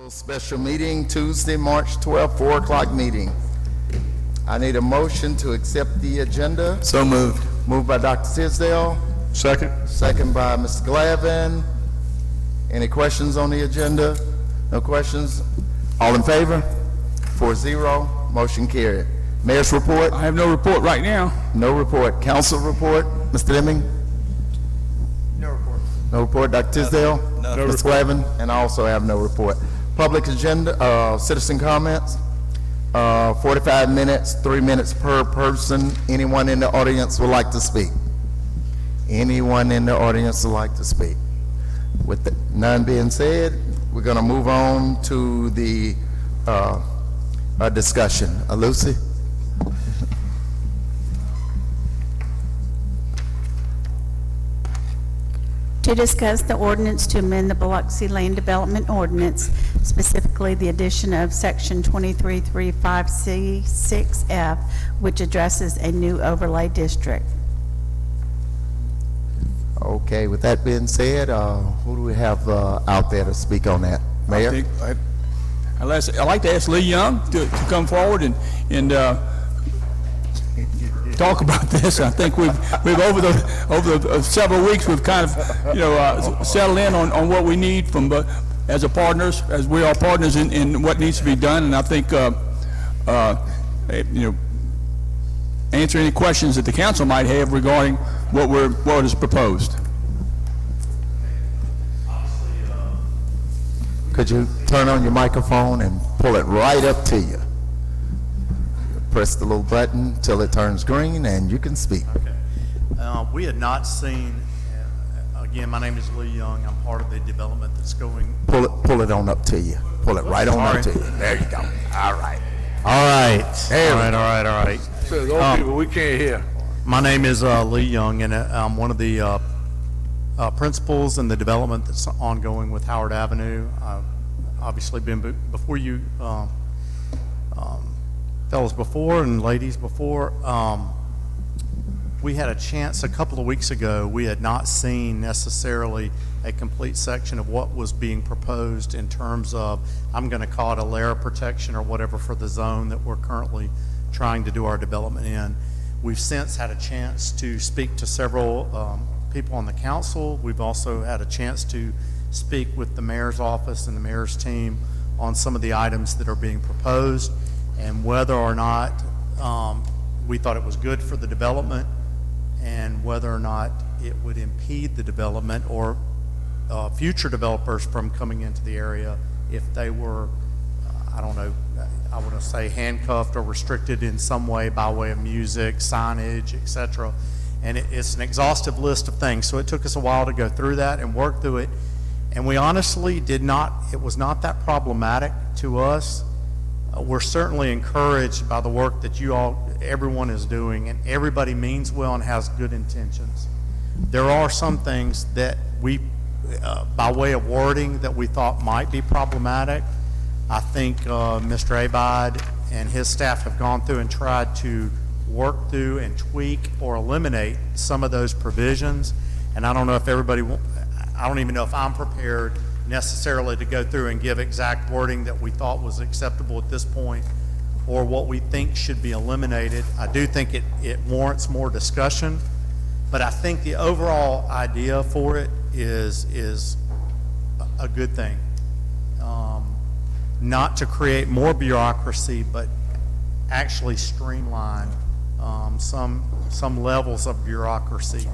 Special meeting Tuesday, March 12th, 4 o'clock meeting. I need a motion to accept the agenda. So moved. Moved by Dr. Tisdale, Second. second by Mr. Glavin. Any questions on the agenda? No questions? All in favor? 4-0, motion carried. Mayor's report? I have no report right now. No report. Council report? Mr. Deming? No report. No report. Dr. Tisdale? No Mr. Glavin? And I also have no report. Public agenda, citizen comments, 45 minutes, 3 minutes per person. Anyone in the audience would like to speak? Anyone in the audience would like to speak? With none being said, we're going to move on to the discussion. Lucy? To discuss the ordinance to amend the Biloxi Land Development Ordinance, specifically the addition of Section 2335C6F, which addresses a new overlay district. Okay, with that being said, who do we have out there to speak on that? Mayor? I'd like to ask Lee Young to come forward and talk about this. I think we've over the several weeks we've kind of settled in on what we need from as we are partners in what needs to be done, and I think answer any questions that the council might have regarding what is proposed. Could you turn on your microphone and pull it right up to you? Press the little button till it turns green and you can speak. Okay. We had not seen, again, my name is Lee Young. I'm part of the development that's going. Pull it on up to you. Pull it right on up to you. There you go. All right. All right. There All right. So those people, we can't hear. My name is Lee Young, and I'm one of the principals in the development that's ongoing with Howard Avenue. I've obviously been before you fellas before and ladies before. We had a chance a couple of weeks ago. We had not seen necessarily a complete section of what was being proposed in terms of, I'm going to call it a layer of protection or whatever for the zone that we're currently trying to do our development in. We've since had a chance to speak to several people on the council. We've also had a chance to speak with the mayor's office and the mayor's team on some of the items that are being proposed, and whether or not we thought it was good for the development and whether or not it would impede the development or future developers from coming into the area if they were, I don't know, I want to say handcuffed or restricted in some way by way of music, signage, etc. And it's an exhaustive list of things. So it took us a while to go through that and work through it. And we honestly it was not that problematic to us. We're certainly encouraged by the work that everyone is doing, and everybody means well and has good intentions. There are some things that we, by way of wording, that we thought might be problematic. I think Mr. Abide and his staff have gone through and tried to work through and tweak or eliminate some of those provisions. And I don't know if I don't even know if I'm prepared necessarily to go through and give exact wording that we thought was acceptable at this point or what we think should be eliminated. I do think it warrants more discussion, but I think the overall idea for it is a good thing. Not to create more bureaucracy, but actually streamline some levels of bureaucracy.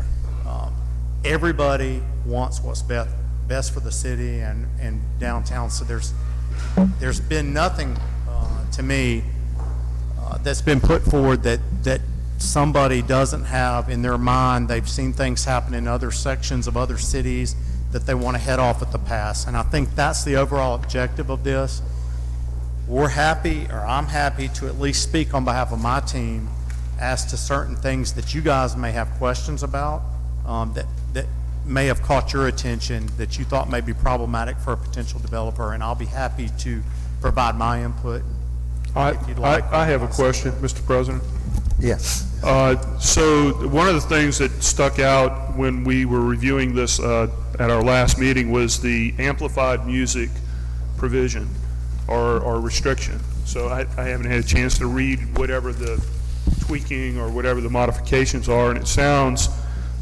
Everybody wants what's best for the city and downtown. So there's been nothing to me that's been put forward that somebody doesn't have in their mind. They've seen things happen in other sections of other cities that they want to head off at the pass. And I think that's the overall objective of this. I'm happy to at least speak on behalf of my team as to certain things that you guys may have questions about that may have caught your attention that you thought may be problematic for a potential developer, and I'll be happy to provide my input. If you'd like. I have a question, Mr. President. Yes. So one of the things that stuck out when we were reviewing this at our last meeting was the amplified music provision or restriction. So I haven't had a chance to read whatever the tweaking or whatever the modifications are, and it sounds,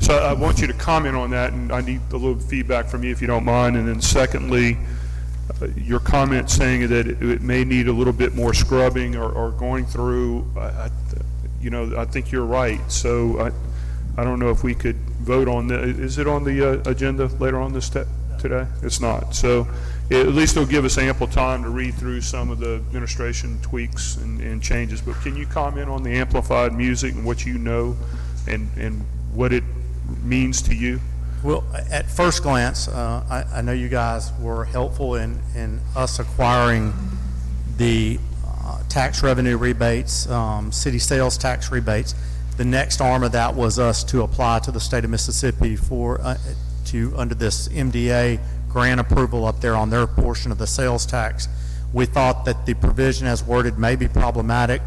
so I want you to comment on that, and I need a little feedback from you if you don't mind. And then secondly, your comment saying that it may need a little bit more scrubbing or going through, I think you're right. So I don't know if we could vote on that. Is it on the agenda later on this today? It's not. So at least it'll give us ample time to read through some of the administration tweaks and changes. But can you comment on the amplified music and what you know and what it means to you? Well, at first glance, I know you guys were helpful in us acquiring the tax revenue rebates, city sales tax rebates. The next arm of that was us to apply to the state of Mississippi for under this MDA grant approval up there on their portion of the sales tax. We thought that the provision as worded may be problematic,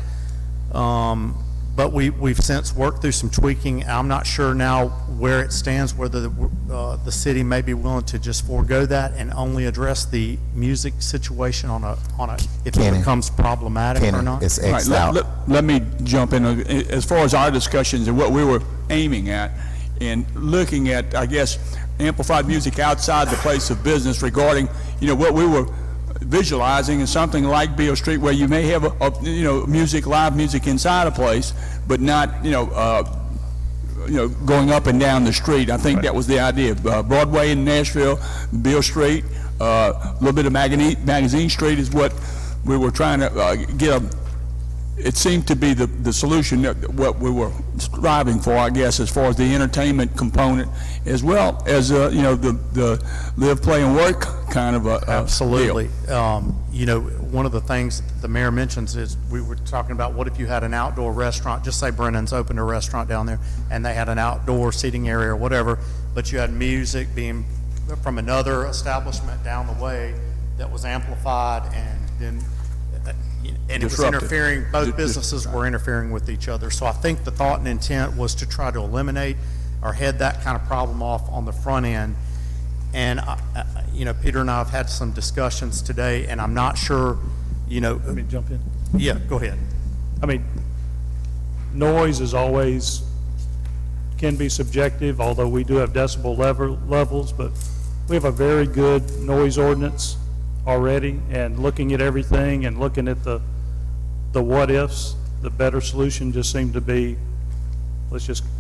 but we've since worked through some tweaking. I'm not sure now where it stands, whether the city may be willing to just forego that and only address the music situation on a if Kenny. it becomes problematic or Kenny, not. it's All right, X'd out. let me jump in. As far as our discussions and what we were aiming at and looking at, I guess, amplified music outside the place of business regarding, what we were visualizing is something like Beale Street, where you may have live music inside a place, but not, going up and down the street. I think that was the idea. Broadway in Nashville, Beale Street, a little bit of Magazine Street is what we were trying to get it seemed to be the solution, what we were striving for, I guess, as far as the entertainment component, as well as, the live, play, and work kind of a Absolutely. deal. One of the things that the mayor mentions is we were talking about what if you had an outdoor restaurant, just say Brennan's opened a restaurant down there, and they had an outdoor seating area or whatever, but you had music being from another establishment down the way that was amplified, and then and it was Disrupted. interfering, both businesses were interfering with each other. So I think the thought and intent was to try to eliminate or head that kind of problem off on the front end. And, Peter and I have had some discussions today, and I'm not sure, Let me jump in. yeah, go ahead. I mean, noise is always, can be subjective, although we do have decibel levels, but we have a very good noise ordinance already, and looking at everything and looking at the what-ifs, the better solution just seemed to be,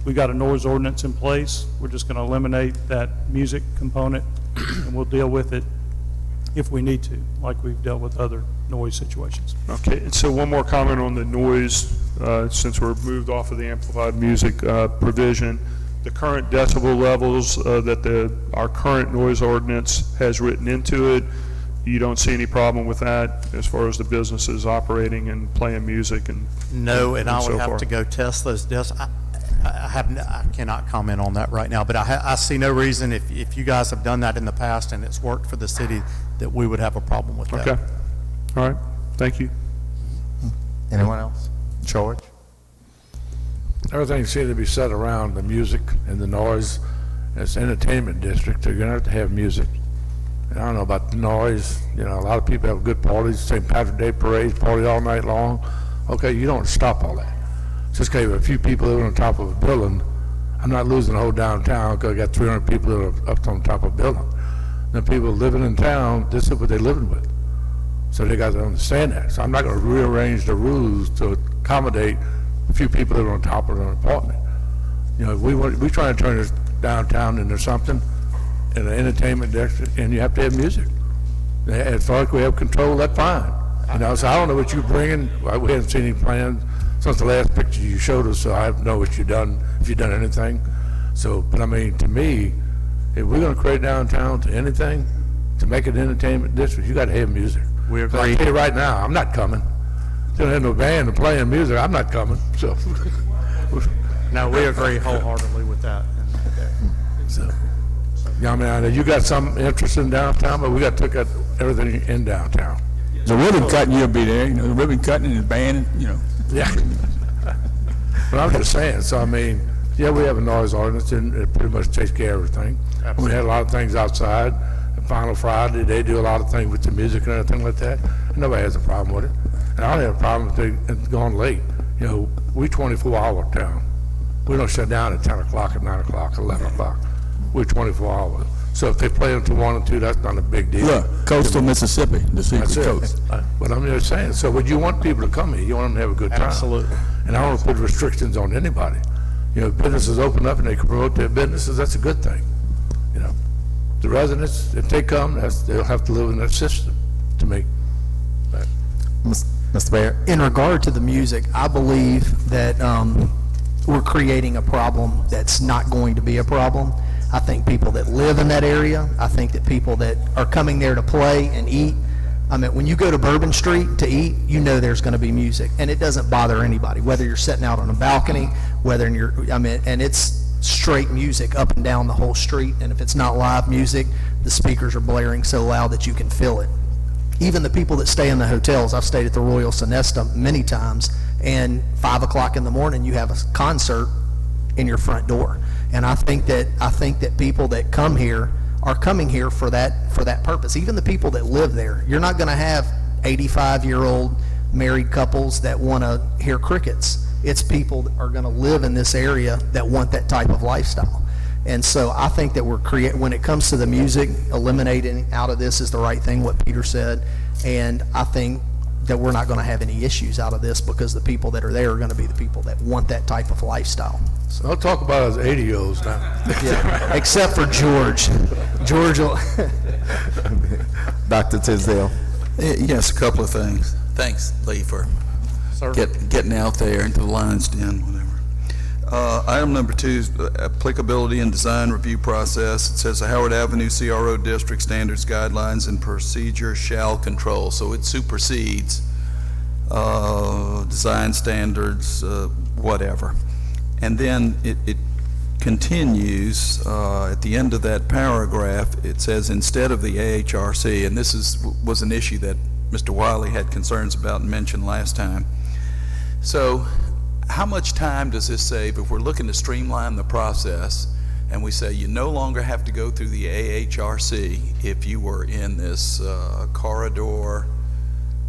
we got a noise ordinance in place, we're just going to eliminate that music component, and we'll deal with it if we need to, like we've dealt with other noise situations. Okay, and so one more comment on the noise, since we're moved off of the amplified music provision. The current decibel levels that our current noise ordinance has written into it, you don't see any problem with that as far as the businesses operating and playing music and No, and I so would have forth? to go test those I cannot comment on that right now, but I see no reason if you guys have done that in the past and it's worked for the city, that we would have a problem with that. Okay, all right, thank you. Anyone else? George? Everything seems to be set around the music and the noise. It's an entertainment district, they're gonna have to have music. And I don't know about the noise, a lot of people have good parties, St. Patrick's Day parades, party all night long. Okay, you don't stop all that. Just because you have a few people living on top of a building, I'm not losing the whole downtown because I got 300 people that are up on top of a building. The people living in town, this is what they're living with. So they got to understand that. So I'm not going to rearrange the rules to accommodate a few people that are on top of an apartment. We try to turn this downtown into something, in an entertainment district, and you have to have music. As far as we have control, that's fine. So I don't know what you're bringing. We haven't seen any plans since the last picture you showed us, so I don't know what you've done, if you've done anything. So, but I mean, to me, if we're going to create downtown to anything, to make it an entertainment district, you got to have music. We I agree. tell you right now, I'm not coming. Don't have no band to playing music. I'm not coming. So, No, we agree wholeheartedly with that. I know you got some interest in downtown, but we got to look at everything in downtown. The ribbon cutting, you'll be there, the ribbon cutting and the band, Yeah. But I'm just saying, so I mean, yeah, we have a noise ordinance and it pretty much takes care of everything. We had a lot of things outside, Final Friday, they do a lot of things with the music and everything like that. Nobody has a problem with it. And I don't have a problem if they're going late. You know, we 24-hour town. We don't shut down at 10 o'clock, at 9 o'clock, 11 o'clock. We're 24 hours. So if they play until 1 or 2, that's not a big deal. Look, coastal Mississippi, the secret That's coast. it. But I'm just saying, so would you want people to come here? You want them to have a good time? Absolutely. And I don't want to put restrictions on anybody. You know, businesses open up and they can promote their businesses, that's a good thing. You know, the residents, if they come, they'll have to live in that system to make that. Mr. Baird? In regard to the music, I believe that we're creating a problem that's not going to be a problem. I think people that live in that area, I think that people that are coming there to play and eat, I mean, when you go to Bourbon Street to eat, you know there's going to be music, and it doesn't bother anybody, whether you're sitting out on a balcony, whether you're, I mean, and it's straight music up and down the whole street, and if it's not live music, the speakers are blaring so loud that you can feel it. Even the people that stay in the hotels, I've stayed at the Royal Sonesta many times, and 5 o'clock in the morning, you have a concert in your front door. And I think that people that come here are coming here for that purpose. Even the people that live there, you're not going to have 85-year-old married couples that want to hear crickets. It's people that are going to live in this area that want that type of lifestyle. And so I think that when it comes to the music, eliminating out of this is the right thing, what Peter said. And I think that we're not going to have any issues out of this because the people that are there are going to be the people that want that type of lifestyle. So don't talk about us 80-year-olds now. Yeah, except for George. George will... Dr. Tisdale? Yes, a couple of things. Thanks, Lee, for getting out there into the Lion's Den, whatever. Item number 2 is applicability and design review process. It says the Howard Avenue CRO District Standards, Guidelines, and Procedure shall control. So it supersedes design standards, whatever. And then it continues, at the end of that paragraph, it says instead of the AHRC, and this was an issue that Mr. Wiley had concerns about and mentioned last time. So how much time does this save if we're looking to streamline the process and we say you no longer have to go through the AHRC if you were in this corridor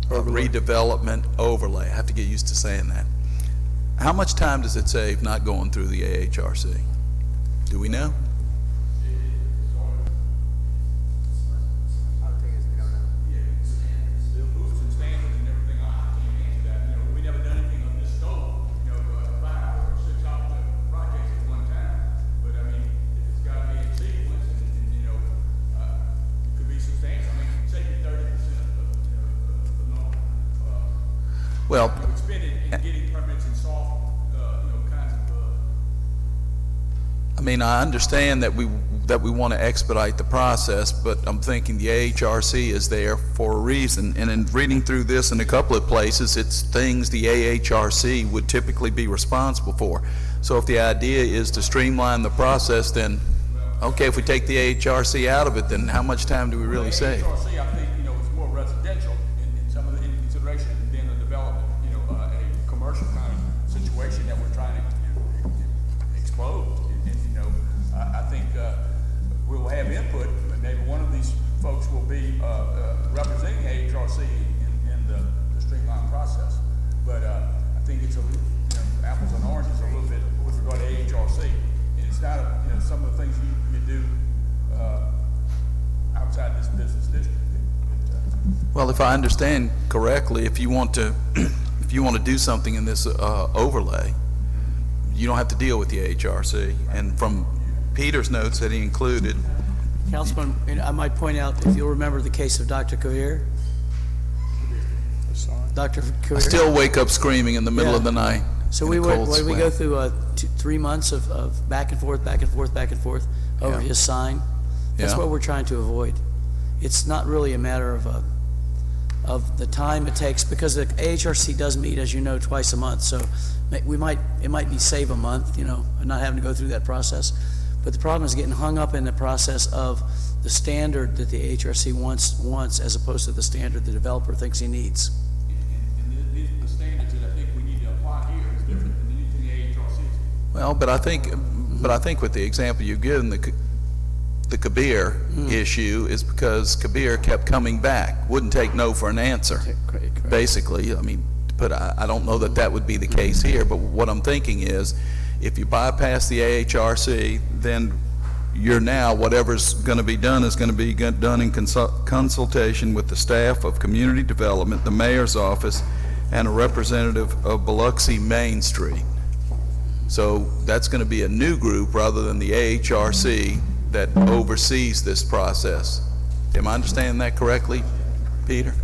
redevelopment overlay? I have to get used to saying that. How much time does it save not going through the AHRC? Do we know? Well, I mean, I understand that we want to expedite the process, but I'm thinking the AHRC is there for a reason. And in reading through this in a couple of places, it's things the AHRC would typically be responsible for. So if the idea is to streamline the process, then, okay, if we take the AHRC out of it, then how much time do we really save? AHRC, I think, is more residential in some of the consideration than a development, a commercial kind of situation that we're trying to explode. I think we'll have input, but maybe one of these folks will be representing AHRC in the streamline process. But I think it's apples and oranges a little bit with regard to AHRC. And it's not, some of the things you do outside this business district. Well, if I understand correctly, if you want to do something in this overlay, you don't have to deal with the AHRC. And from Peter's notes that he included, Councilman, and I might point out, if you'll remember the case of Dr. Coher. Dr. Coher. I still wake up screaming in the middle Yeah. of the night. So in we a went, cold what did we sweat. go through 3 months of back and forth over Yeah. his sign? That's Yeah. what we're trying to avoid. It's not really a matter of the time it takes, because the AHRC does meet, as you know, twice a month. So it might be save a month, and not having to go through that process. But the problem is getting hung up in the process of the standard that the AHRC wants as opposed to the standard the developer thinks he needs. And the standards that I think we need to apply here is different than anything the AHRC is. Well, but I think with the example you've given, the Kabir issue is because Kabir kept coming back, wouldn't take no for an answer, basically. I mean, but I don't know that that would be the case here, but what I'm thinking is, if you bypass the AHRC, then you're now, whatever's going to be done is going to be done in consultation with the staff of Community Development, the Mayor's Office, and a representative of Biloxi Main Street. So that's going to be a new group rather than the AHRC that oversees this process. Am I understanding that correctly, Peter?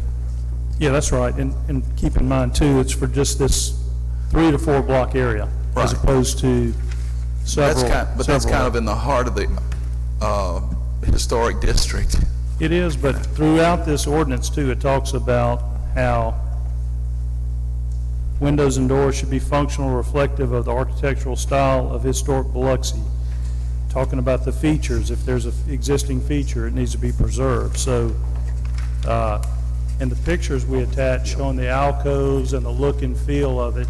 Yeah, that's right. And keep in mind, too, it's for just this 3 to 4 block area, as Right. opposed to several. But that's several. kind of in the heart of the historic district. It is, but throughout this ordinance, too, it talks about how windows and doors should be functional, reflective of the architectural style of historic Biloxi. Talking about the features, if there's an existing feature, it needs to be preserved. So, and the pictures we attach showing the alcoves and the look and feel of it,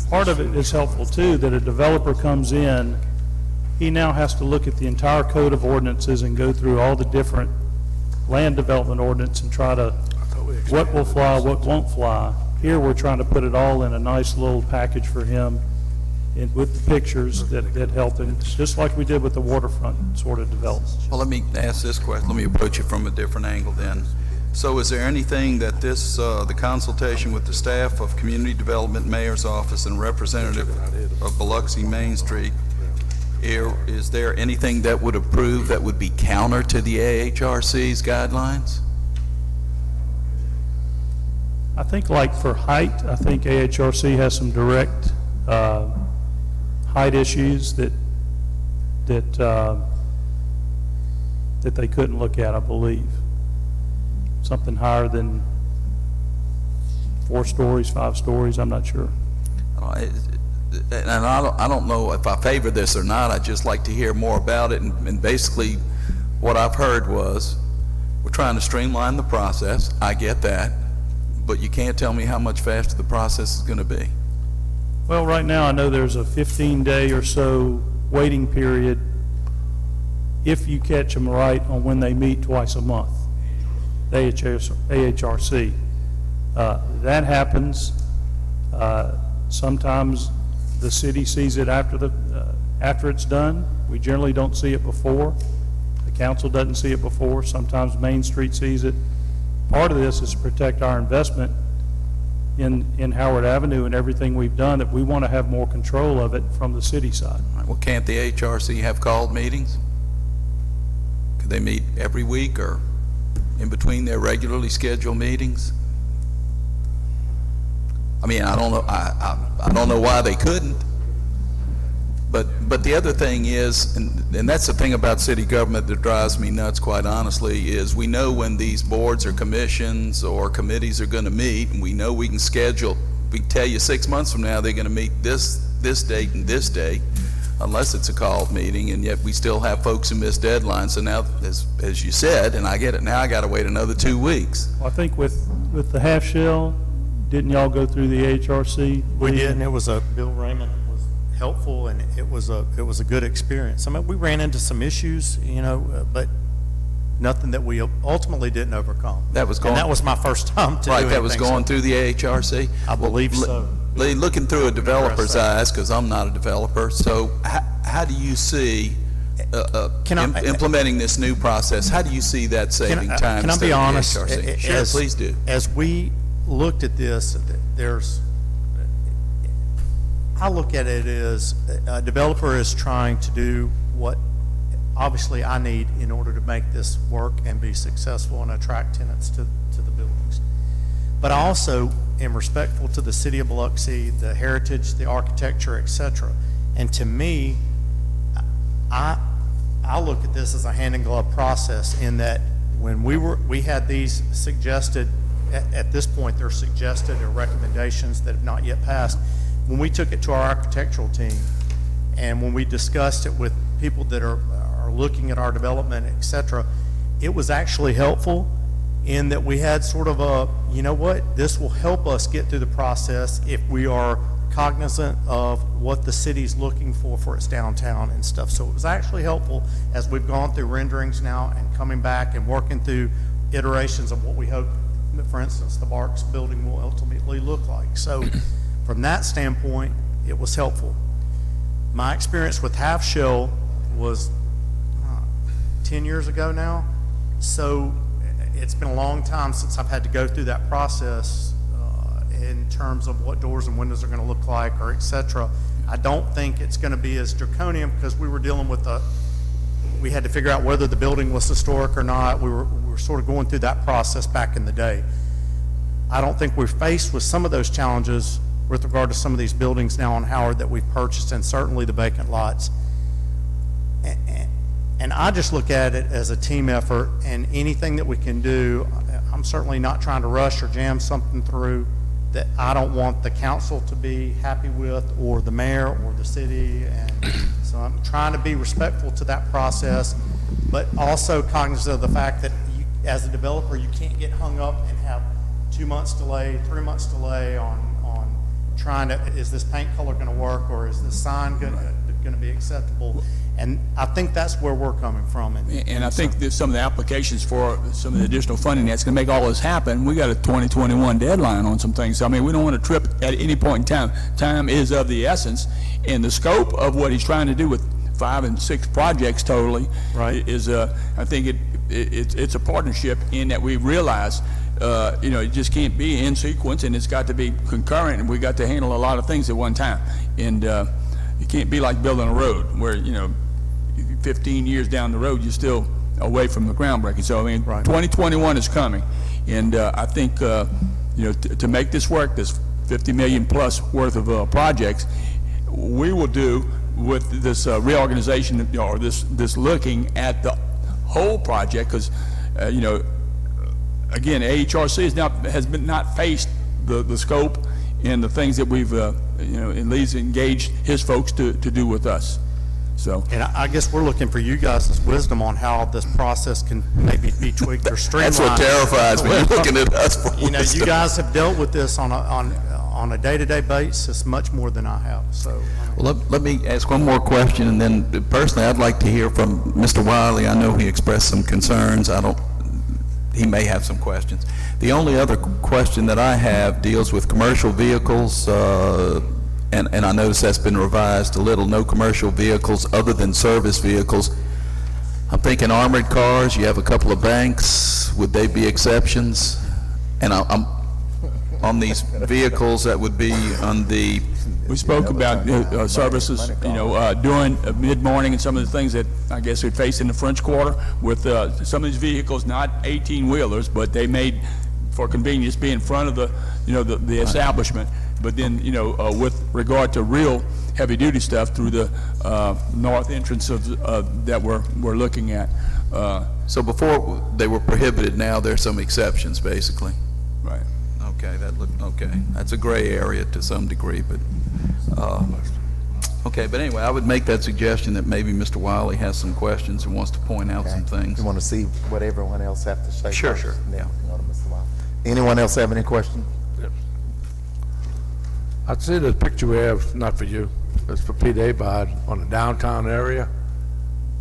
part of it is helpful too, that a developer comes in, he now has to look at the entire code of ordinances and go through all the different land development ordinance and try to, what will fly, what won't fly. Here, we're trying to put it all in a nice little package for him with the pictures that help him, just like we did with the waterfront sort of development. Well, let me ask this question. Let me approach it from a different angle then. So is there anything that this, the consultation with the staff of Community Development, Mayor's Office, and representative of Biloxi Main Street, is there anything that would approve that would be counter to the AHRC's guidelines? I think like for height, I think AHRC has some direct height issues that they couldn't look at, I believe. Something higher than 4 stories, 5 stories, I'm not sure. And I don't know if I favor this or not. I'd just like to hear more about it. And basically, what I've heard was, we're trying to streamline the process. I get that. But you can't tell me how much faster the process is going to be. Well, right now, I know there's a 15-day or so waiting period if you catch them right on when they meet twice a month, the AHRC. That happens. Sometimes the city sees it after it's done. We generally don't see it before. The council doesn't see it before. Sometimes Main Street sees it. Part of this is to protect our investment in Howard Avenue and everything we've done, that we want to have more control of it from the city side. Well, can't the HRC have called meetings? Could they meet every week or in between their regularly scheduled meetings? I mean, I don't know. I don't know why they couldn't. But the other thing is, and that's the thing about city government that drives me nuts, quite honestly, is we know when these boards or commissions or committees are going to meet, and we know we can schedule. We can tell you 6 months from now they're going to meet this date and this date, unless it's a called meeting, and yet we still have folks who miss deadlines. So now, as you said, and I get it now, I got to wait another 2 weeks. Well, I think with the half shell, didn't y'all go through the HRC? We did, and it was Bill Raymond was helpful, and it was a good experience. I mean, we ran into some issues, but nothing that we ultimately didn't overcome. That was going. And that was my first time to do Right, that was anything, going so through the AHRC? I believe so. Lee, looking through a developer's that. eyes, because I'm not a developer, so how do you see implementing this new process? How do you see that saving time? Can I instead be of the honest? HRC? Sure, please do. As we looked at this, I look at it as a developer is trying to do what obviously I need in order to make this work and be successful and attract tenants to the buildings. But I also am respectful to the city of Biloxi, the heritage, the architecture, et cetera. And to me, I look at this as a hand in glove process, in that when we had these suggested, at this point, they're suggested or recommendations that have not yet passed. When we took it to our architectural team, and when we discussed it with people that are looking at our development, et cetera, it was actually helpful in that we had sort of a, you know what, this will help us get through the process if we are cognizant of what the city's looking for its downtown and stuff. So it was actually helpful as we've gone through renderings now and coming back and working through iterations of what we hope, for instance, the Barks building will ultimately look like. So from that standpoint, it was helpful. My experience with Half Shell was 10 years ago now. So it's been a long time since I've had to go through that process in terms of what doors and windows are going to look like, or et cetera. I don't think it's going to be as draconian, because we were dealing with we had to figure out whether the building was historic or not. We were sort of going through that process back in the day. I don't think we're faced with some of those challenges with regard to some of these buildings now on Howard that we've purchased, and certainly the vacant lots. And I just look at it as a team effort, and anything that we can do, I'm certainly not trying to rush or jam something through that I don't want the council to be happy with, or the mayor or the city. And so I'm trying to be respectful to that process, but also cognizant of the fact that you, as a developer, you can't get hung up and have 2 months delay, 3 months delay on trying to, is this paint color going to work, or is this sign going to be acceptable? And I think that's where we're coming from. And I think that some of the applications for some of the additional funding that's going to make all this happen, we got a 2021 deadline on some things. I mean, we don't want to trip at any point in time. Time is of the essence, and the scope of what he's trying to do with 5 and 6 projects totally is, I think it's a partnership in that we realize, it just can't be in sequence, and it's got to be concurrent, and we got to handle a lot of things at one time. And it can't be like building a road where, 15 years down the road, you're still away from the groundbreaking. So, I mean, 2021 is coming. And I think, to make this work, this 50 million plus worth of projects, we will do with this reorganization, or this looking at the whole project, because, again, AHRC has not faced the scope and the things that we've, at least engaged his folks to do with us. So, and I guess we're looking for you guys' wisdom on how this process can maybe be tweaked or streamlined. That's what terrifies me. You're looking at us for wisdom. You guys have dealt with this on a day-to-day basis much more than I have. So, Well, let me ask one more question, and then personally, I'd like to hear from Mr. Wiley. I know he expressed some concerns. He may have some questions. The only other question that I have deals with commercial vehicles, and I notice that's been revised a little. No commercial vehicles other than service vehicles. I'm thinking armored cars. You have a couple of banks. Would they be exceptions? And I'm on these vehicles that would be on the. We spoke about services, during mid-morning and some of the things that I guess we face in the French Quarter with some of these vehicles, not 18-wheelers, but they made for convenience be in front of the establishment. But then, with regard to real heavy-duty stuff through the north entrance of that we're looking at. So before they were prohibited, now there's some exceptions, basically. Right. Okay, that's a gray area to some degree, but, okay, but anyway, I would make that suggestion that maybe Mr. Wiley has some questions and wants to point out some things. You want to see what everyone else have to say? Sure, first? sure. Then we can go to Mr. Wiley. Anyone else have any questions? I'd say the picture we have, not for you, it's for Pete Abad on the downtown area.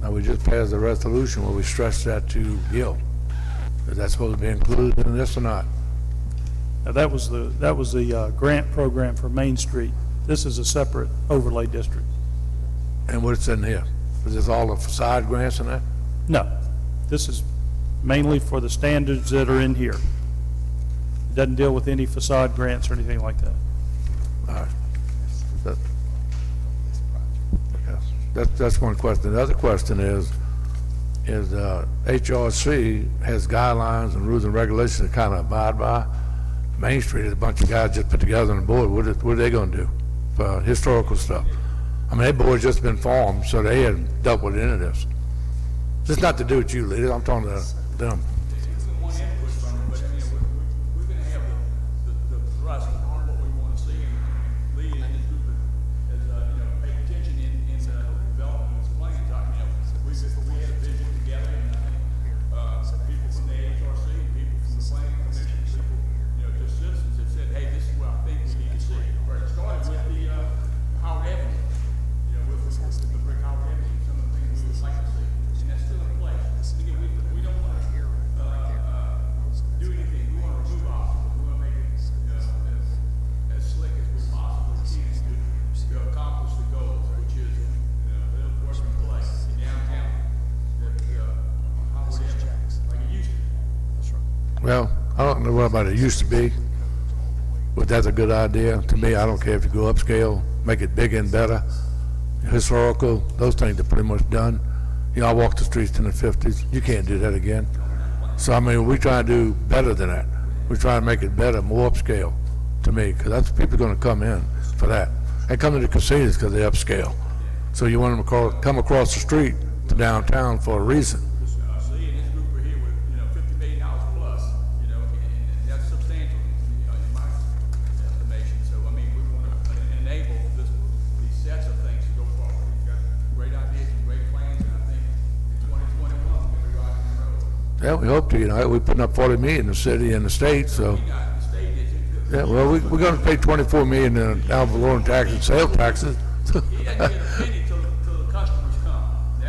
Now, we just passed a resolution where we stretched that to Gill. Is that supposed to be included in this or not? Now, that was the grant program for Main Street. This is a separate overlay district. And what's in here? Is this all the facade grants and that? No, this is mainly for the standards that are in here. It doesn't deal with any facade grants or anything like that. All right. That's one question. The other question is HRC has guidelines and rules and regulations to kind of abide by. Main Street is a bunch of guys just put together on the board. What are they going to do for historical stuff? I mean, that board's just been formed, so they hadn't dealt with any of this. This is not to do with you, ladies. I'm talking to them. We're going to have the thrust of what we want to see and lead in this group as, pay attention in developing this plan. We had a vision together, and I think people from the HRC, people from the planning commission, people, just citizens have said, hey, this is what I think we need to see. It started with the Well, I don't know what about it used to be, but that's a good idea. To me, I don't care if you go upscale, make it bigger and better. Historical, those things are pretty much done. You know, I walked the streets in the 50s. You can't do that again. So, I mean, we try to do better than that. We try to make it better, more upscale, to me, because that's people going to come in for that. They come to the casinos because they're upscale. So you want them to come across the street to downtown for a reason. See, in this group we're here with, $50 million plus, and that's substantial, in my estimation. So, I mean, we want to enable these sets of things to go forward. We've got great ideas and great plans, and I think in 2021, we're going to be riding the road. Yeah, we hope to, we're putting up 40 million in the city and the state, so. Yeah, well, we're going to pay 24 million in ad valorem taxes and sales taxes. He doesn't get a penny till the customers come.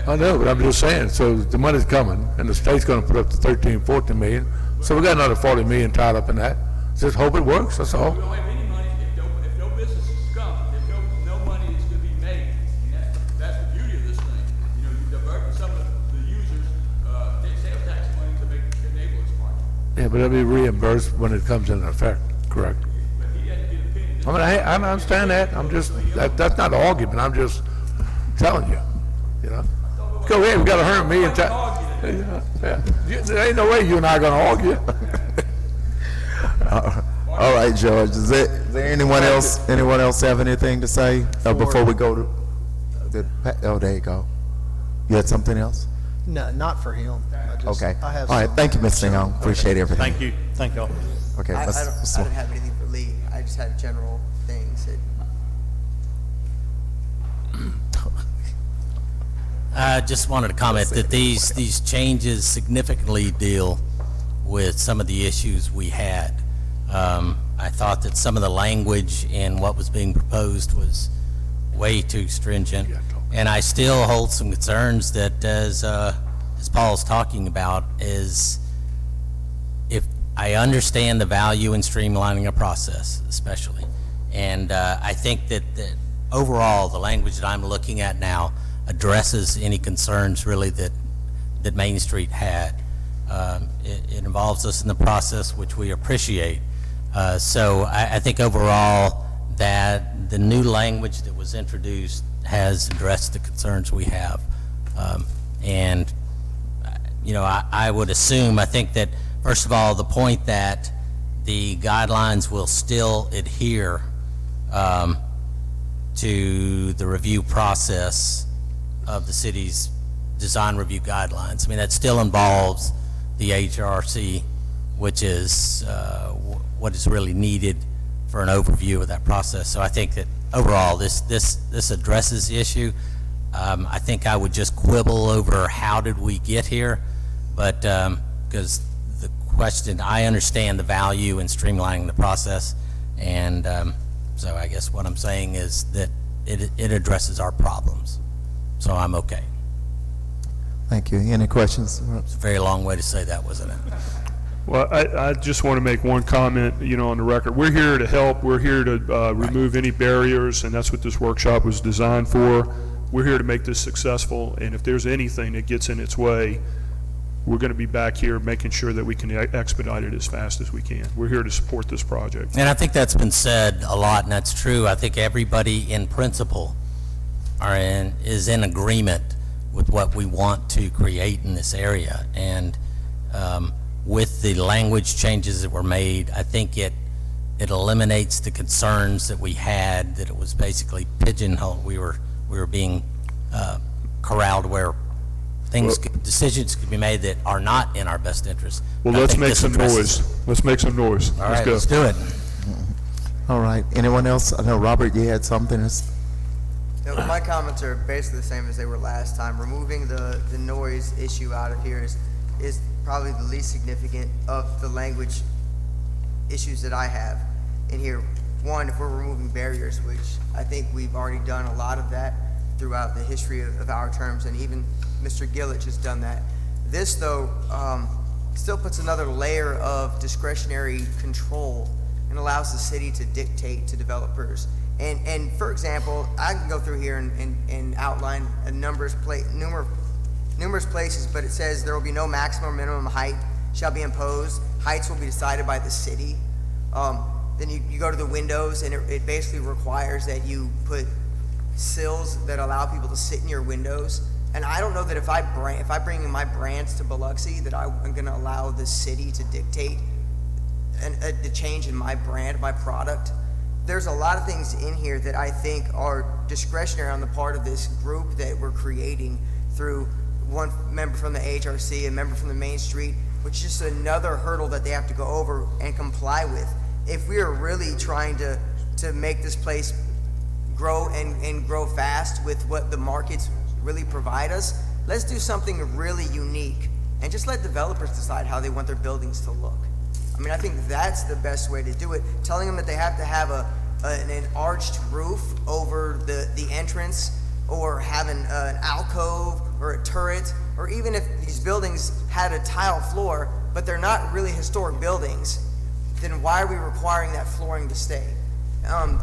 I know, but I'm just saying, so the money's coming, and the state's gonna put up to 13, 14 million, so we got another 40 million tied up in that. Just hope it works, that's all. We don't have any money if no businesses come, if no money is going to be made. And that's the beauty of this thing. You divert some of the users, sales tax money to enable this part. Yeah, but it'll be reimbursed when it comes into effect, correct? But he doesn't get a penny. I mean, I understand that, I'm just, that's not an argument, I'm just telling you, Go ahead, we got 100 million there ain't no way you and I are gonna argue. All right, George, is there anyone else have anything to say before we go to there you go. You had something else? No, not for him. Okay. I have All right, some- thank you, Mr. Young. Appreciate everything. Thank you. Thank y'all. Okay. I let's- don't have anything for Lee. I just have general things that. I just wanted to comment that these changes significantly deal with some of the issues we had. I thought that some of the language in what was being proposed was way too stringent, and I still hold some concerns that, as Paul's talking about, is if I understand the value in streamlining a process, especially, and I think that overall the language that I'm looking at now addresses any concerns really that Main Street had. It involves us in the process, which we appreciate. So I think overall that the new language that was introduced has addressed the concerns we have. And, I would assume, I think that, first of all, the point that the guidelines will still adhere to the review process of the city's design review guidelines. I mean, that still involves the HRC, which is what is really needed for an overview of that process. So I think that overall, this addresses the issue. I think I would just quibble over how did we get here, but because the question, I understand the value in streamlining the process, and so I guess what I'm saying is that it addresses our problems. So I'm okay. Thank you. Any questions? It's a very long way to say that, wasn't it? Well, I just want to make one comment, on the record. We're here to help. We're here to remove any barriers, and that's what this workshop was designed for. We're here to make this successful, and if there's anything that gets in its way, we're going to be back here making sure that we can expedite it as fast as we can. We're here to support this project. And I think that's been said a lot, and that's true. I think everybody in principle is in agreement with what we want to create in this area. And with the language changes that were made, I think it eliminates the concerns that we had, that it was basically pigeonholed. We were being corralled where decisions could be made that are not in our best interest. Well, And I let's think make this some addresses- noise. Let's make some noise. All right, let's do it. All right. Anyone else? I know, Robert, you had something. No, my comments are basically the same as they were last time. Removing the noise issue out of here is probably the least significant of the language issues that I have in here. One, if we're removing barriers, which I think we've already done a lot of that throughout the history of our terms, and even Mr. Gillich has done that. This, though, still puts another layer of discretionary control and allows the city to dictate to developers. And for example, I can go through here and outline numerous places, but it says there will be no maximum or minimum height shall be imposed. Heights will be decided by the city. Then you go to the windows, and it basically requires that you put sills that allow people to sit in your windows. And I don't know that if I bring in my brands to Biloxi, that I'm going to allow the city to dictate the change in my brand, my product. There's a lot of things in here that I think are discretionary on the part of this group that we're creating through one member from the HRC, a member from the Main Street, which is just another hurdle that they have to go over and comply with. If we are really trying to make this place grow and grow fast with what the markets really provide us, let's do something really unique and just let developers decide how they want their buildings to look. I mean, I think that's the best way to do it. Telling them that they have to have an arched roof over the entrance, or having an alcove or a turret, or even if these buildings had a tile floor, but they're not really historic buildings, then why are we requiring that flooring to stay?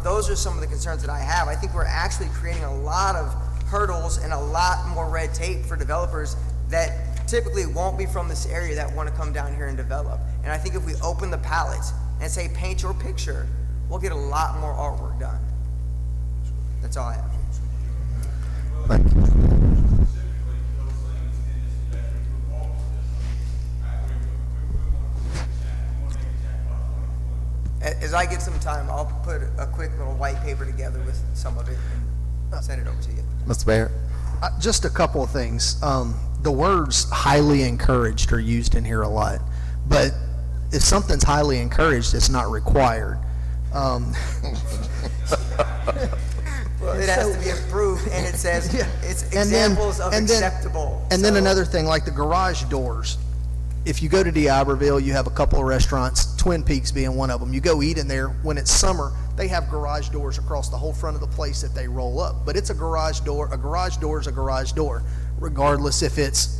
Those are some of the concerns that I have. I think we're actually creating a lot of hurdles and a lot more red tape for developers that typically won't be from this area that want to come down here and develop. And I think if we open the palette and say paint your picture, we'll get a lot more artwork done. That's all I have. Thank you. As I get some time, I'll put a quick little white paper together with some of it and send it over to you. Mr. Barrett? Just a couple of things. The words highly encouraged are used in here a lot, but if something's highly encouraged, it's not required. Well, it has to be approved, and it says it's And then- examples of and then- acceptable. And then So- another thing, like the garage doors. If you go to D'Iberville, you have a couple of restaurants, Twin Peaks being one of them. You go eat in there, when it's summer, they have garage doors across the whole front of the place that they roll up. But it's a garage door. A garage door is a garage door, regardless if it's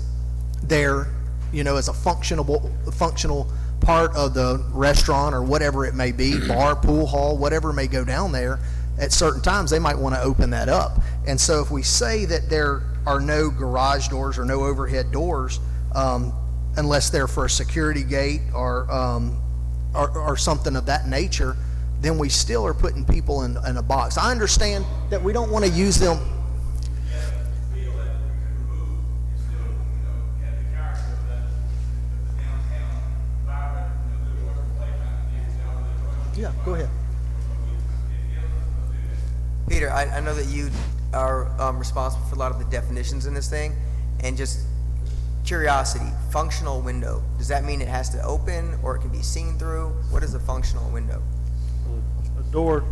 there, as a functional part of the restaurant or whatever it may be, bar, pool hall, whatever may go down there. At certain times, they might want to open that up. And so if we say that there are no garage doors or no overhead doors, unless they're for a security gate or something of that nature, then we still are putting people in a box. I understand that we don't want to use them. Yeah, go ahead. Peter, I know that you are responsible for a lot of the definitions in this thing, and just curiosity, functional window, does that mean it has to open or it can be seen through? What is a functional window? A door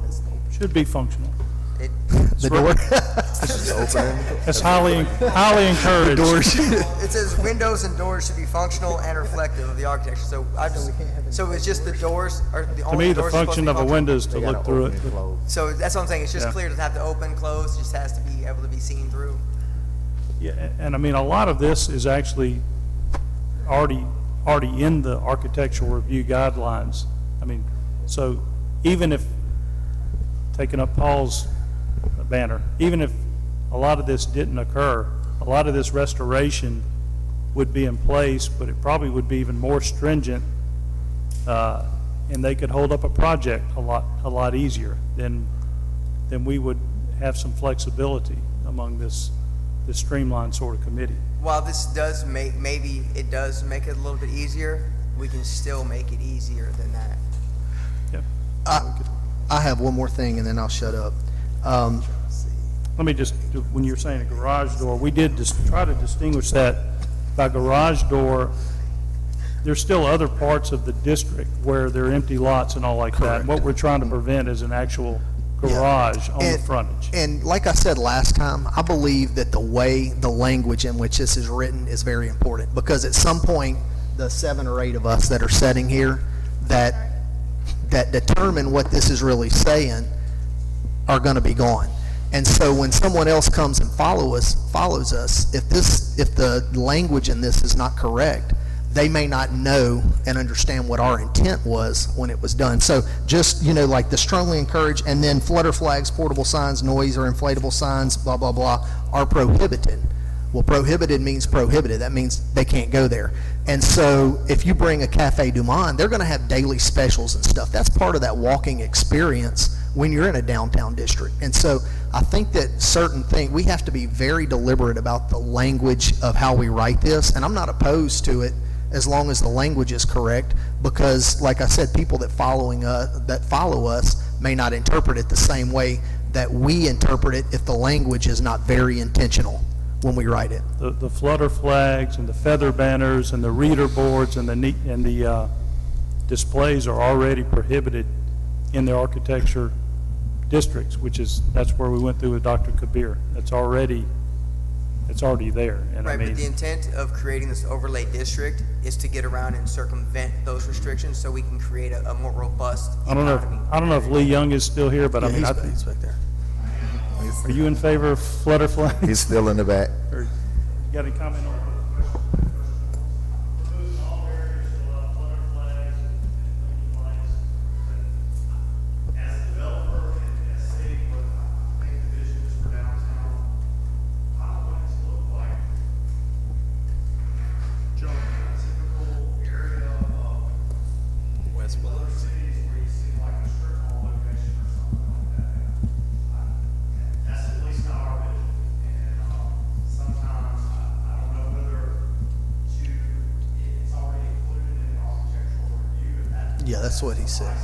should be functional. The door. It's highly encouraged. It says windows and doors should be functional and reflective of the architecture. So so it's just the doors are the To only me, the doors supposed to function be of a functional? window is to look through it. So that's what I'm saying. It's just Yeah. clear. It doesn't have to open, close. It just has to be able to be seen through. Yeah, and I mean, a lot of this is actually already in the architectural review guidelines. I mean, so even if, taking up Paul's banner, even if a lot of this didn't occur, a lot of this restoration would be in place, but it probably would be even more stringent, and they could hold up a project a lot easier. Then we would have some flexibility among this streamlined sort of committee. While this does maybe it does make it a little bit easier, we can still make it easier than that. Yep. I have one more thing, and then I'll shut up. Let me just, when you're saying a garage door, we did just try to distinguish that by garage door. There's still other parts of the district where there are empty lots and all like that. And what we're trying to prevent is an actual garage on the frontage. And like I said last time, I believe that the language in which this is written is very important, because at some point, the 7 or 8 of us that are sitting here that determine what this is really saying are going to be gone. And so when someone else comes and follows us, if the language in this is not correct, they may not know and understand what our intent was when it was done. So just, like the strongly encouraged, and then flutter flags, portable signs, noise or inflatable signs, blah, blah, blah, are prohibited. Well, prohibited means prohibited. That means they can't go there. And so if you bring a Cafe Du Monde, they're going to have daily specials and stuff. That's part of that walking experience when you're in a downtown district. And so I think that certain things, we have to be very deliberate about the language of how we write this. And I'm not opposed to it as long as the language is correct, because like I said, people that follow us may not interpret it the same way that we interpret it if the language is not very intentional when we write it. The flutter flags and the feather banners and the reader boards and the displays are already prohibited in the architecture districts, that's where we went through with Dr. Kabir. It's already there. And I Right, mean, but the intent of creating this overlay district is to get around and circumvent those restrictions so we can create a more robust I don't know if Lee Young is still here, but I mean, He's back there. are you in favor of flutter flags? He's still in the back. Or you got any comment on it? Yeah, that's what he said.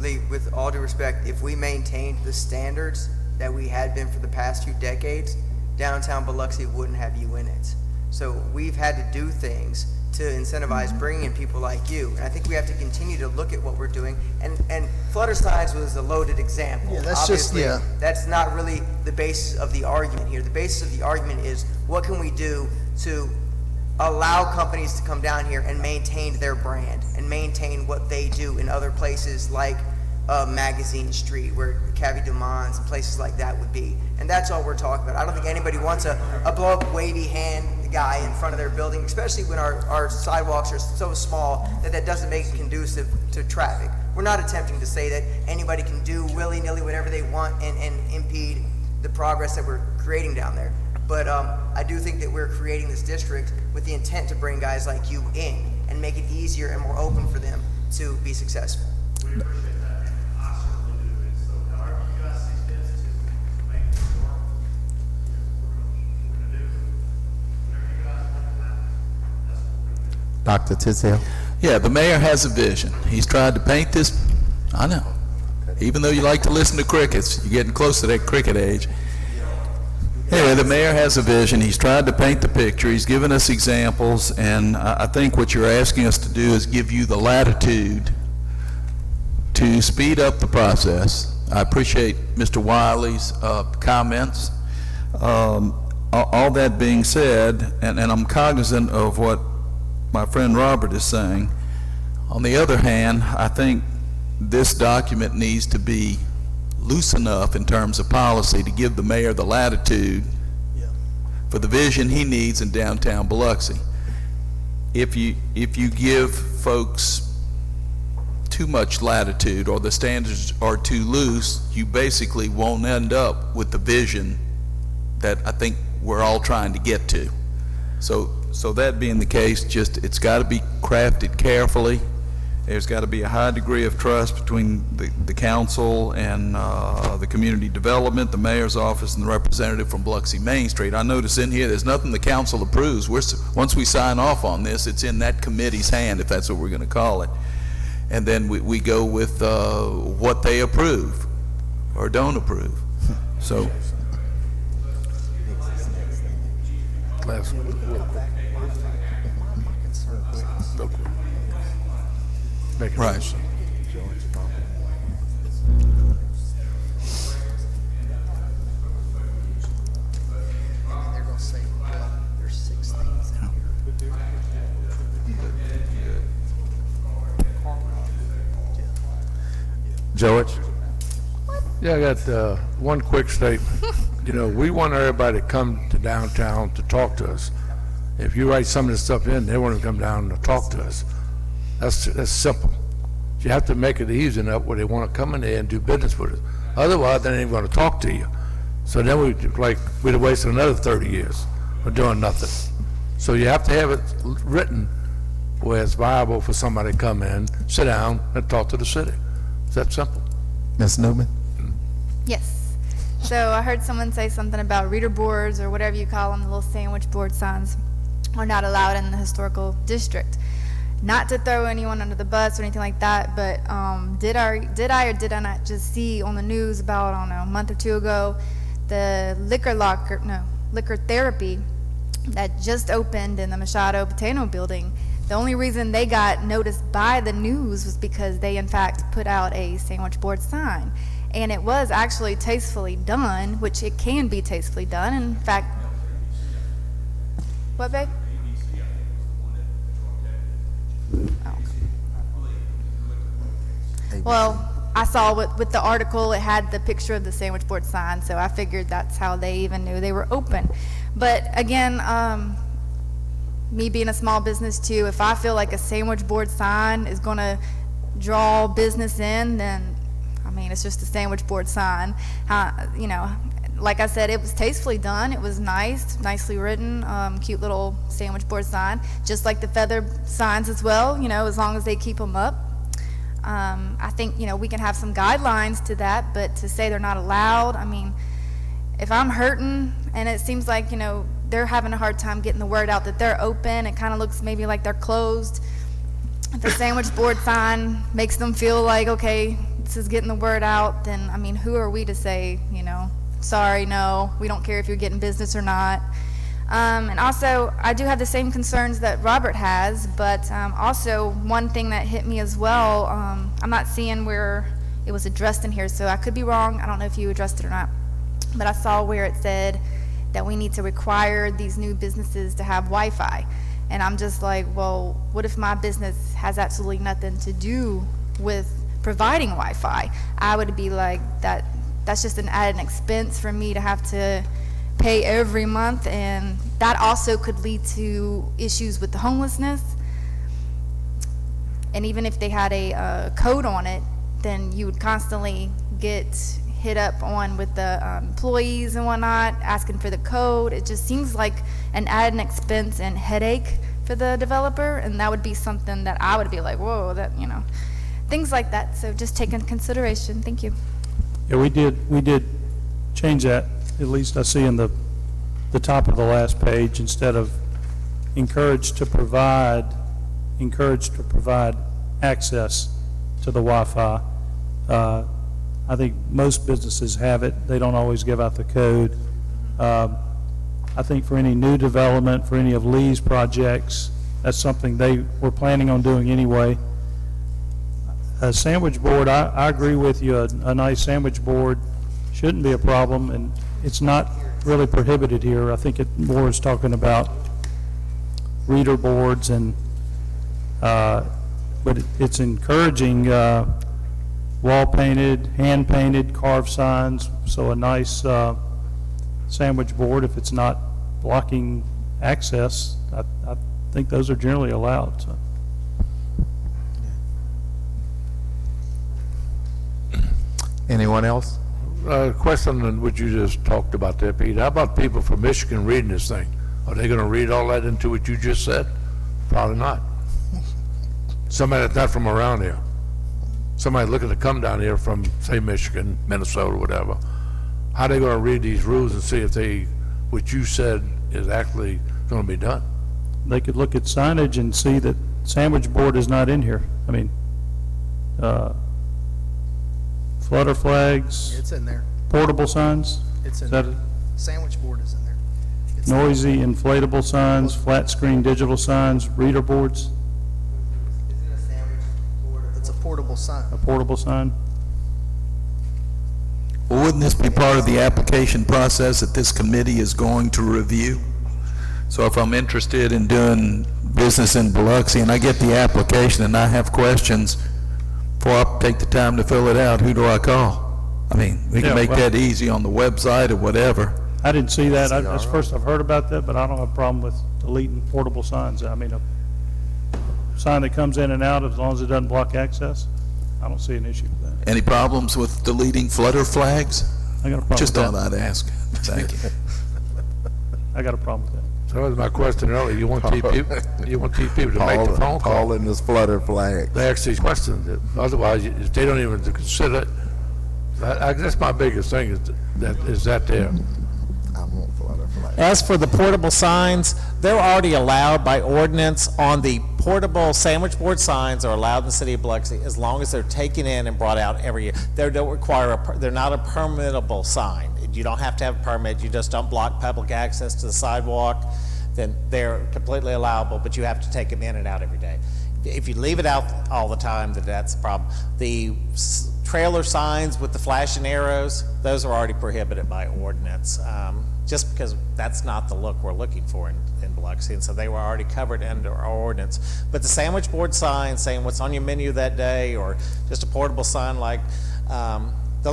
Lee, with all due respect, if we maintained the standards that we had been for the past few decades, downtown Biloxi wouldn't have you in it. So we've had to do things to incentivize bringing in people like you. And I think we have to continue to look at what we're doing. And flutter signs was a loaded example. Yeah, that's just- Obviously, yeah. that's not really the basis of the argument here. The basis of the argument is what can we do to allow companies to come down here and maintain their brand and maintain what they do in other places like Magazine Street, where Cafe Du Monde's and places like that would be. And that's all we're talking about. I don't think anybody wants a blow up wavy hand guy in front of their building, especially when our sidewalks are so small that doesn't make it conducive to traffic. We're not attempting to say that anybody can do willy-nilly whatever they want and impede the progress that we're creating down there. But I do think that we're creating this district with the intent to bring guys like you in and make it easier and more open for them to be successful. We appreciate that, and I certainly do. And so however you guys see fit to make this work, we're gonna do whatever you guys want to happen. That's what we're gonna do. Dr. Tisdale? Yeah, the mayor has a vision. He's tried to paint this, I know. Even though you like to listen to crickets, you're getting close to that cricket age. Anyway, the mayor has a vision. He's tried to paint the picture. He's given us examples, and I think what you're asking us to do is give you the latitude to speed up the process. I appreciate Mr. Wiley's comments. All that being said, and I'm cognizant of what my friend Robert is saying. On the other hand, I think this document needs to be loose enough in terms of policy to give the mayor the latitude for the vision he needs in downtown Biloxi. If you give folks too much latitude or the standards are too loose, you basically won't end up with the vision that I think we're all trying to get to. So that being the case, it's got to be crafted carefully. There's got to be a high degree of trust between the council and the community development, the mayor's office, and the representative from Biloxi Main Street. I notice in here, there's nothing the council approves. Once we sign off on this, it's in that committee's hand, if that's what we're going to call it. And then we go with what they approve or don't approve. So. Last one. Make it Right. loose. They're gonna say, well, there's 6 things in here. George? Yeah, I got one quick statement. You know, we want everybody to come to downtown to talk to us. If you write some of this stuff in, they want to come down to talk to us. That's simple. You have to make it easy enough where they want to come in there and do business with us. Otherwise, they ain't going to talk to you. So then we'd have wasted another 30 years of doing nothing. So you have to have it written where it's viable for somebody to come in, sit down, and talk to the city. It's that simple. Ms. Newman? Yes. So I heard someone say something about reader boards or whatever you call them, the little sandwich board signs are not allowed in the historical district. Not to throw anyone under the bus or anything like that, but did I or did I not just see on the news about, I don't know, a month or two ago, the liquor therapy that just opened in the Machado Patano building. The only reason they got noticed by the news was because they in fact put out a sandwich board sign. And it was actually tastefully done, which it can be tastefully done. In fact, what, babe? Oh. Well, I saw with the article, it had the picture of the sandwich board sign, so I figured that's how they even knew they were open. But again, me being a small business too, if I feel like a sandwich board sign is gonna draw business in, then, I mean, it's just a sandwich board sign. You know, like I said, it was tastefully done. It was nice, nicely written, cute little sandwich board sign, just like the feather signs as well, you know, as long as they keep them up. I think, you know, we can have some guidelines to that, but to say they're not allowed, I mean, if I'm hurting and it seems like, you know, they're having a hard time getting the word out that they're open, it kind of looks maybe like they're closed. If the sandwich board sign makes them feel like, okay, this is getting the word out, then, I mean, who are we to say, you know, sorry, no, we don't care if you're getting business or not. And also, I do have the same concerns that Robert has, but also one thing that hit me as well, I'm not seeing where it was addressed in here, so I could be wrong. I don't know if you addressed it or not, but I saw where it said that we need to require these new businesses to have Wi-Fi. And I'm just like, well, what if my business has absolutely nothing to do with providing Wi-Fi? I would be like, that's just an added expense for me to have to pay every month, and that also could lead to issues with the homelessness. And even if they had a code on it, then you would constantly get hit up on with the employees and whatnot, asking for the code. It just seems like an added expense and headache for the developer, and that would be something that I would be like, whoa, that, you know, things like that. So just take into consideration. Thank you. Yeah, we did change that, at least I see in the top of the last page, instead of encouraged to provide access to the Wi-Fi. I think most businesses have it. They don't always give out the code. I think for any new development, for any of Lee's projects, that's something they were planning on doing anyway. A sandwich board, I agree with you, a nice sandwich board shouldn't be a problem, and it's not really prohibited here. I think it more is talking about reader boards, and but it's encouraging wall painted, hand painted, carved signs. So a nice sandwich board, if it's not blocking access, I think those are generally allowed. So. Anyone else? Question on what you just talked about there, Pete. How about people from Michigan reading this thing? Are they going to read all that into what you just said? Probably not. Somebody that's not from around here. Somebody looking to come down here from, say, Michigan, Minnesota, whatever. How are they going to read these rules and see if what you said is actually going to be done? They could look at signage and see that sandwich board is not in here. I mean, flutter flags, It's in there. portable signs, It's in is that there. Sandwich board is in there. It's noisy inflatable signs, flat screen digital signs, reader boards, Isn't a sandwich board It's a portable sign. a portable sign. Well, wouldn't this be part of the application process that this committee is going to review? So if I'm interested in doing business in Biloxi and I get the application and I have questions, Before I take the time to fill it out, who do I call? I mean, we Yeah, can make well- that easy on the website or whatever. I didn't see that. That's the first I've heard about that, but I don't have a problem with deleting portable signs. I mean, a sign that comes in and out, as long as it doesn't block access, I don't see an issue with that. Any problems with deleting flutter flags? I got a problem Just with thought that. I'd ask. Thank you. I got a problem with that. So that was my question earlier. You want these people to make the phone call. Calling this flutter flag. They ask these questions. Otherwise, if they don't even consider it, that's my biggest thing is that there. I want flutter flag. As for the portable signs, they're already allowed by ordinance on the portable sandwich board signs are allowed in the city of Biloxi as long as they're taken in and brought out every year. They don't require they're not a permittable sign. You don't have to have a permit. You just don't block public access to the sidewalk. Then they're completely allowable, but you have to take them in and out every day. If you leave it out all the time, then that's a problem. The trailer signs with the flashing arrows, those are already prohibited by ordinance, just because that's not the look we're looking for in Biloxi, and so they were already covered under our ordinance. But the sandwich board sign saying what's on your menu that day, or just a portable sign like the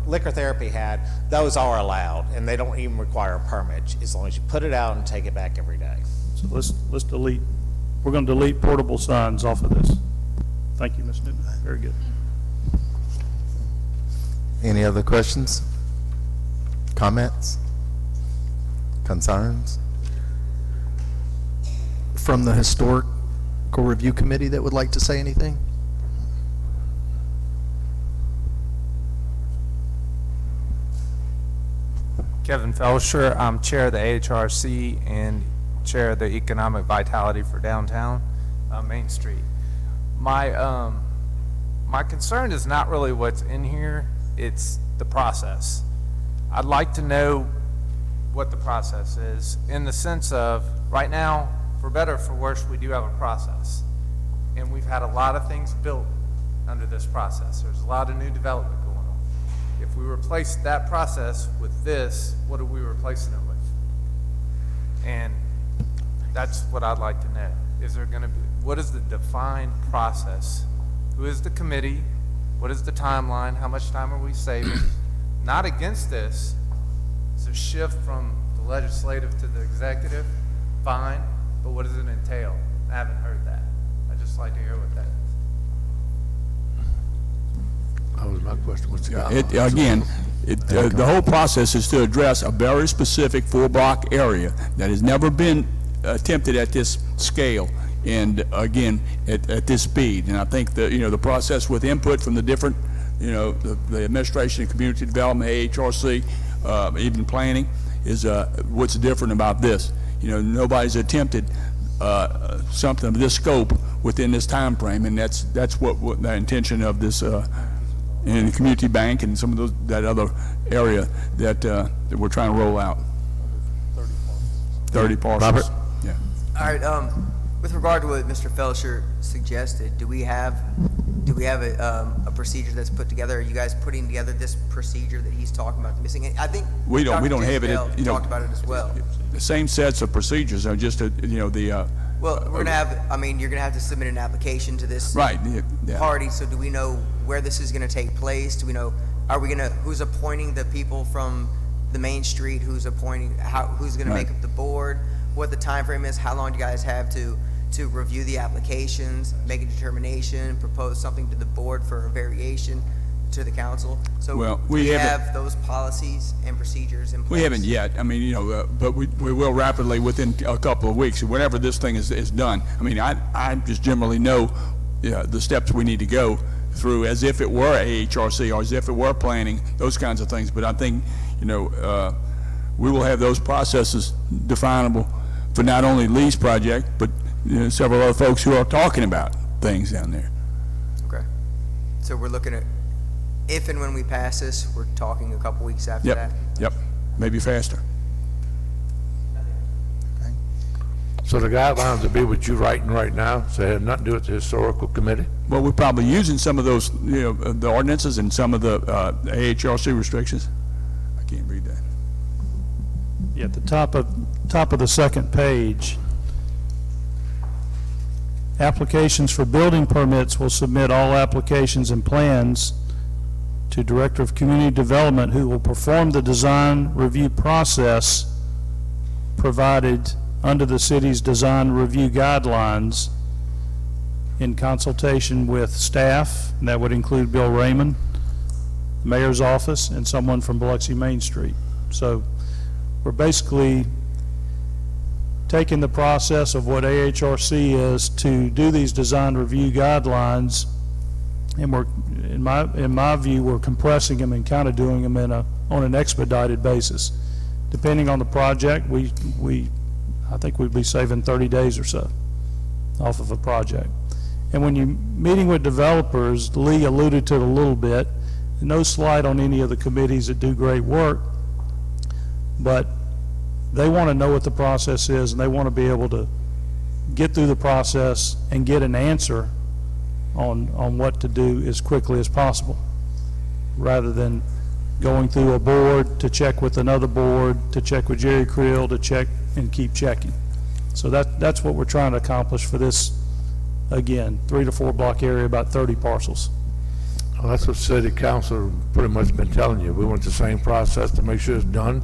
liquor therapy had, those are allowed, and they don't even require a permit, as long as you put it out and take it back every day. So let's delete, we're going to delete portable signs off of this. Thank you, Ms. Newton. Very good. Any other questions? Comments? Concerns? From the Historical Review Committee that would like to say anything? Kevin Felsher, I'm Chair of the AHRC and Chair of the Economic Vitality for Downtown Main Street. My concern is not really what's in here, it's the process. I'd like to know what the process is in the sense of, right now, for better or for worse, we do have a process. And we've had a lot of things built under this process. There's a lot of new development going on. If we replace that process with this, what are we replacing it with? And that's what I'd like to know. Is there going to be, what is the defined process? Who is the committee? What is the timeline? How much time are we saving? Not against this. It's a shift from the legislative to the executive. Fine. But what does it entail? I haven't heard that. I'd just like to hear what that is. That was my question. What's the The whole process is to address a very specific 4-block area that has never been attempted at this scale and, again, at this speed. And I think the process with input from the different, the administration and community development, AHRC, even planning, is what's different about this. Nobody's attempted something of this scope within this time frame, and that's what the intention of this in the community bank and some of that other area that we're trying to roll out. 30 parcels. Robert? Yeah. All right, with regard to what Mr. Felsher suggested, do we have a procedure that's put together? Are you guys putting together this procedure that he's talking about missing? I think We don't Dr. have it. Tisdale talked about it as well. The same sets of procedures are just, Well, we're gonna have, you're gonna have to submit an application to this right. Yeah. party, so do we know where this is gonna take place? Do we know, who's appointing the people from the main street? Who's appointing, who's gonna make up the board? What the time frame is? How long do you guys have to review the applications, make a determination, propose something to the board for a variation to the council? So Well, we have those policies and procedures in place? We haven't yet. But we will rapidly within a couple of weeks, whenever this thing is done. I just generally know the steps we need to go through as if it were AHRC or as if it were planning, those kinds of things. But I think, we will have those processes definable for not only Lee's project, but several other folks who are talking about things down there. Okay. So we're looking at, if and when we pass this, we're talking a couple weeks after that? Yep, maybe faster. So the guidelines will be what you're writing right now, so they have nothing to do with the historical committee? Well, we're probably using some of those, the ordinances and some of the AHRC restrictions. I can't read that. Yeah, at the top of the second page, applications for building permits will submit all applications and plans to Director of Community Development, who will perform the design review process provided under the city's design review guidelines in consultation with staff, and that would include Bill Raymond, Mayor's office, and someone from Biloxi Main Street. So we're basically taking the process of what AHRC is to do these design review guidelines, and we're, in my view, we're compressing them and kind of doing them on an expedited basis. Depending on the project, I think we'd be saving 30 days or so off of a project. And when you're meeting with developers, Lee alluded to it a little bit, no slight on any of the committees that do great work, but they want to know what the process is, and they want to be able to get through the process and get an answer on what to do as quickly as possible, rather than going through a board to check with another board, to check with Jerry Creel, to check and keep checking. So that's what we're trying to accomplish for this, again, 3 to 4 block area, about 30 parcels. Well, that's what city council pretty much been telling you. We want the same process to make sure it's done,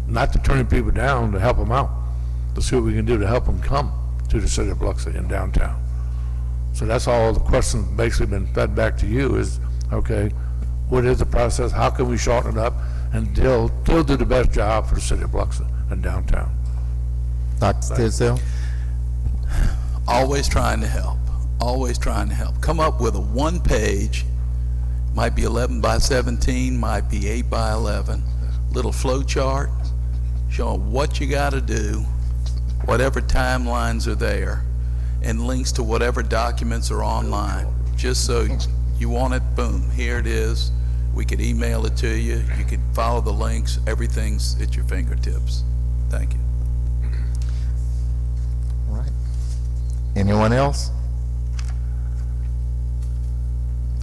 not to turn people down, to help them out, to see what we can do to help them come to the city of Biloxi and downtown. So that's all the questions basically been fed back to you is, okay, what is the process? How can we shorten it up and still do the best job for the city of Biloxi and downtown? Dr. Tisdale? Always trying to help, always trying to help. Come up with a one-page, might be 11 by 17, might be 8 by 11, little flow chart showing what you got to do, whatever timelines are there, and links to whatever documents are online. Just so you want it, boom, here it is. We could email it to you. You could follow the links. Everything's at your fingertips. Thank you. All right. Anyone else?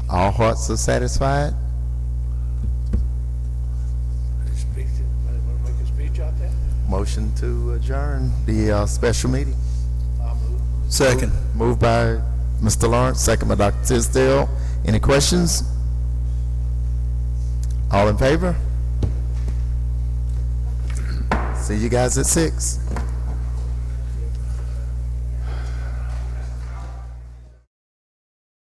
All hearts are satisfied? Motion to adjourn the special meeting. Second. Moved by Mr. Lawrence, second by Dr. Tisdale. Any questions? All in favor? See you guys at 6.